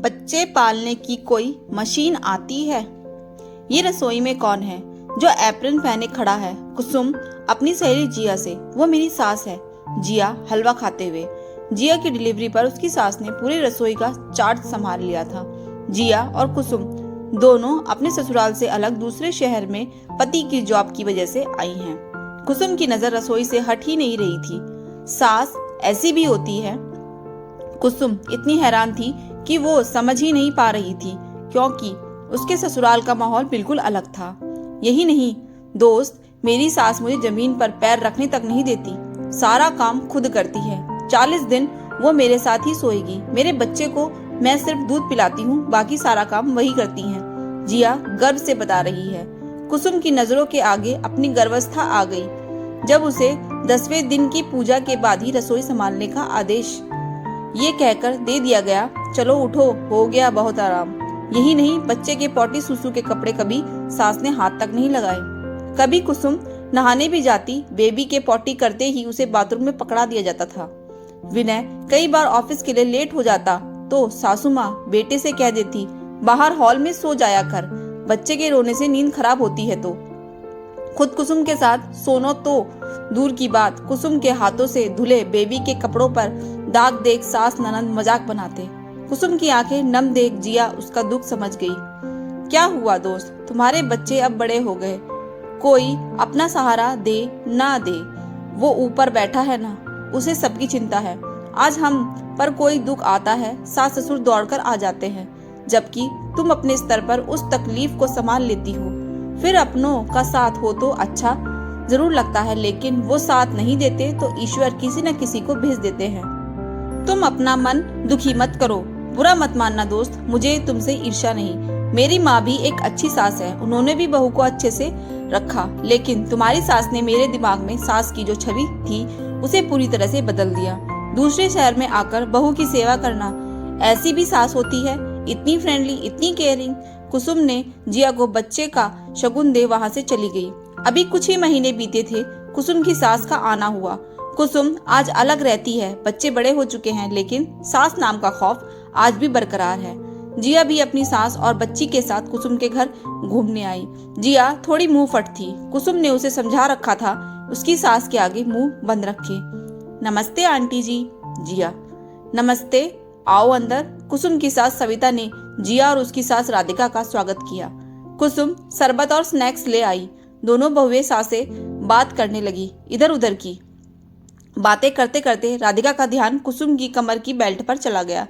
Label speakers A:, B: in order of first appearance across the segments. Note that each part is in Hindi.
A: बच्चे पालने की कोई मशीन आती है। ये रसोई में कौन है जो एप्रन पहने खड़ा है? कुसुम अपनी सहेली जिया से। वो मेरी सास है। जिया हलवा खाते हुए। जिया की डिलीवरी पर उसकी सास ने पूरी रसोई का चार्ज संभाल लिया था। जिया और कुसुम दोनों अपने ससुराल से अलग दूसरे शहर में पति की जॉब की वजह से आई हैं। कुसुम की नजर रसोई से हट ही नहीं रही थी। सास ऐसी भी होती है? कुसुम इतनी हैरान थी कि वो समझ ही नहीं पा रही थी, क्योंकि उसके ससुराल का माहौल बिल्कुल अलग था। यही नहीं दोस्त, मेरी सास मुझे जमीन पर पैर रखने तक नहीं देती। सारा काम खुद करती है। 40 दिन वो मेरे साथ ही सोएगी। मेरे बच्चे को मैं सिर्फ दूध पिलाती हूँ, बाकी सारा काम वही करती हैं। जिया गर्व से बता रही है। कुसुम की नजरों के आगे अपनी गर्वस्था आ गई जब उसे 10वें दिन की पूजा के बाद ही रसोई संभालने का आदेश ये कहकर दे दिया गया, चलो उठो, हो गया बहुत आराम। यही नहीं, बच्चे के पोटी सुसु के कपड़े कभी सास ने हाथ तक नहीं लगाए। कभी कुसुम नहाने भी जाती, बेबी के पोटी करते ही उसे बाथरूम में पकड़ा दिया जाता था। विनय कई बार ऑफिस के लिए लेट हो जाता तो सासू माँ बेटे से कह देती, बाहर हॉल में सो जाया कर, बच्चे के रोने से नींद खराब होती है। तो खुद कुसुम के साथ सोना तो दूर की बात, कुसुम के हाथों से धुले बेबी के कपड़ों पर दाग देख सास ननद मजाक बनाते। कुसुम की आंखें नम देख जिया उसका दुख समझ गई। क्या हुआ दोस्त, तुम्हारे बच्चे अब बड़े हो गए, कोई अपना सहारा दे ना दे, वो ऊपर बैठा है ना, उसे सबकी चिंता है। आज हम पर कोई दुख आता है, सास ससुर दौड़कर आ जाते हैं, जबकि तुम अपने स्तर पर उस तकलीफ को संभाल लेती हो। फिर अपनों का साथ हो तो अच्छा जरूर लगता है, लेकिन वो साथ नहीं देते तो ईश्वर किसी न किसी को भेज देते हैं। तुम अपना मन दुखी मत करो, बुरा मत मानना दोस्त, मुझे तुमसे ईर्ष्या नहीं। मेरी माँ भी एक अच्छी सास है, उन्होंने भी बहू को अच्छे से रखा, लेकिन तुम्हारी सास ने मेरे दिमाग में सास की जो छवि थी उसे पूरी तरह से बदल दिया। दूसरे शहर में आकर बहू की सेवा करना, ऐसी भी सास होती है? इतनी फ्रेंडली, इतनी केयरिंग। कुसुम ने जिया को बच्चे का शगुन दे वहाँ से चली गई। अभी कुछ ही महीने बीते थे, कुसुम की सास का आना हुआ। कुसुम आज अलग रहती है, बच्चे बड़े हो चुके हैं, लेकिन सास नाम का खौफ आज भी बरकरार है। जिया भी अपनी सास और बच्ची के साथ कुसुम के घर घूमने आई। जिया थोड़ी मुंह फट थी। कुसुम ने उसे समझा रखा था उसकी सास के आगे मुंह बंद रखे। नमस्ते आंटी जी। जिया नमस्ते, आओ अंदर। कुसुम की सास सविता ने जिया और उसकी सास राधिका का स्वागत किया। कुसुम शरबत और स्नैक्स ले आई। दोनों बहुएं सासें बात करने लगी, इधर उधर की बातें करते करते राधिका का ध्यान कुसुम की कमर की बेल्ट पर चला गया।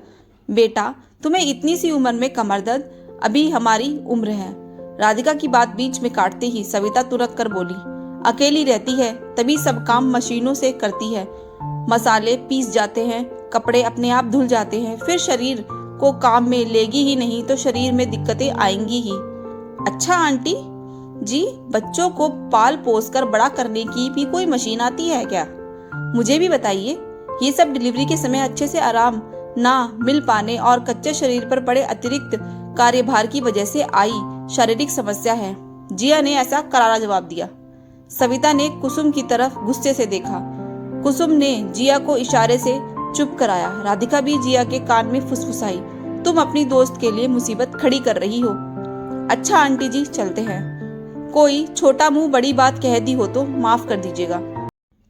A: बेटा, तुम्हें इतनी सी उम्र में कमर दर्द? अभी हमारी उम्र है। राधिका की बात बीच में काटते ही सविता तुरक कर बोली, अकेली रहती है तभी सब काम मशीनों से करती है, मसाले पीस जाते हैं, कपड़े अपने आप धुल जाते हैं, फिर शरीर को काम में लेगी ही नहीं तो शरीर में दिक्कतें आएंगी ही। अच्छा आंटी जी, बच्चों को पाल पोस कर बड़ा करने की भी कोई मशीन आती है क्या? मुझे भी बताइए। ये सब डिलीवरी के समय अच्छे से आराम ना मिल पाने और कच्चे शरीर पर पड़े अतिरिक्त कार्यभार की वजह से आई शारीरिक समस्या है। जिया ने ऐसा करारा जवाब दिया। सविता ने कुसुम की तरफ गुस्से से देखा। कुसुम ने जिया को इशारे से चुप कराया। राधिका भी जिया के कान में फुसफुसाई, तुम अपनी दोस्त के लिए मुसीबत खड़ी कर रही हो। अच्छा आंटी जी, चलते हैं। कोई छोटा मुंह बड़ी बात कह दी हो तो माफ कर दीजिएगा।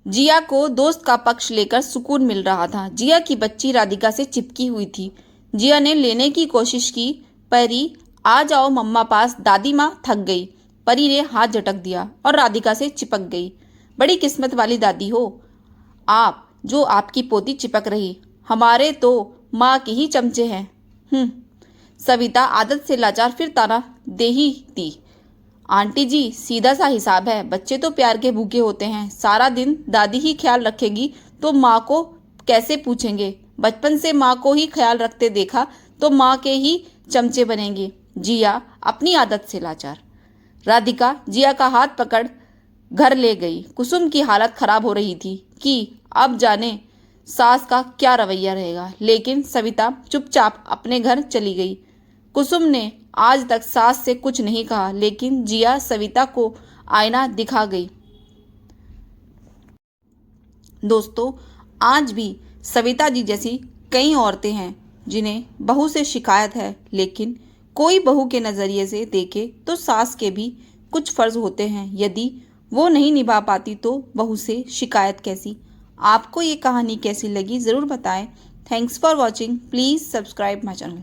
A: जिया को दोस्त का पक्ष लेकर सुकून मिल रहा था। जिया की बच्ची राधिका से चिपकी हुई थी। जिया ने लेने की कोशिश की। परी, आ जाओ मम्मा पास, दादी माँ थक गई। परी ने हाथ झटक दिया और राधिका से चिपक गई। बड़ी किस्मत वाली दादी हो आप, जो आपकी पोती चिपक रही। हमारे तो माँ के ही चमचे हैं। सविता आदत से लाचार फिर ताना दे ही दी। आंटी जी, सीधा सा हिसाब है, बच्चे तो प्यार के भूखे होते हैं, सारा दिन दादी ही ख्याल रखेगी तो माँ को कैसे पूछेंगे? बचपन से माँ को ही ख्याल रखते देखा तो माँ के ही चमचे बनेंगे। जिया अपनी आदत से लाचार। राधिका जिया का हाथ पकड़ घर ले गई। कुसुम की हालत खराब हो रही थी कि अब जाने सास का क्या रवैया रहेगा, लेकिन सविता चुपचाप अपने घर चली गई। कुसुम ने आज तक सास से कुछ नहीं कहा, लेकिन जिया सविता को आईना दिखा गई। दोस्तों, आज भी सविता जी जैसी कई औरतें हैं जिन्हें बहू से शिकायत है, लेकिन कोई बहू के नज़रिए से देखे तो सास के भी कुछ फ़र्ज़ होते हैं। यदि वो नहीं निभा पाती तो बहू से शिकायत कैसी। आपको ये कहानी कैसी लगी ज़रूर बताएं। Thanks for watching. Please subscribe my channel.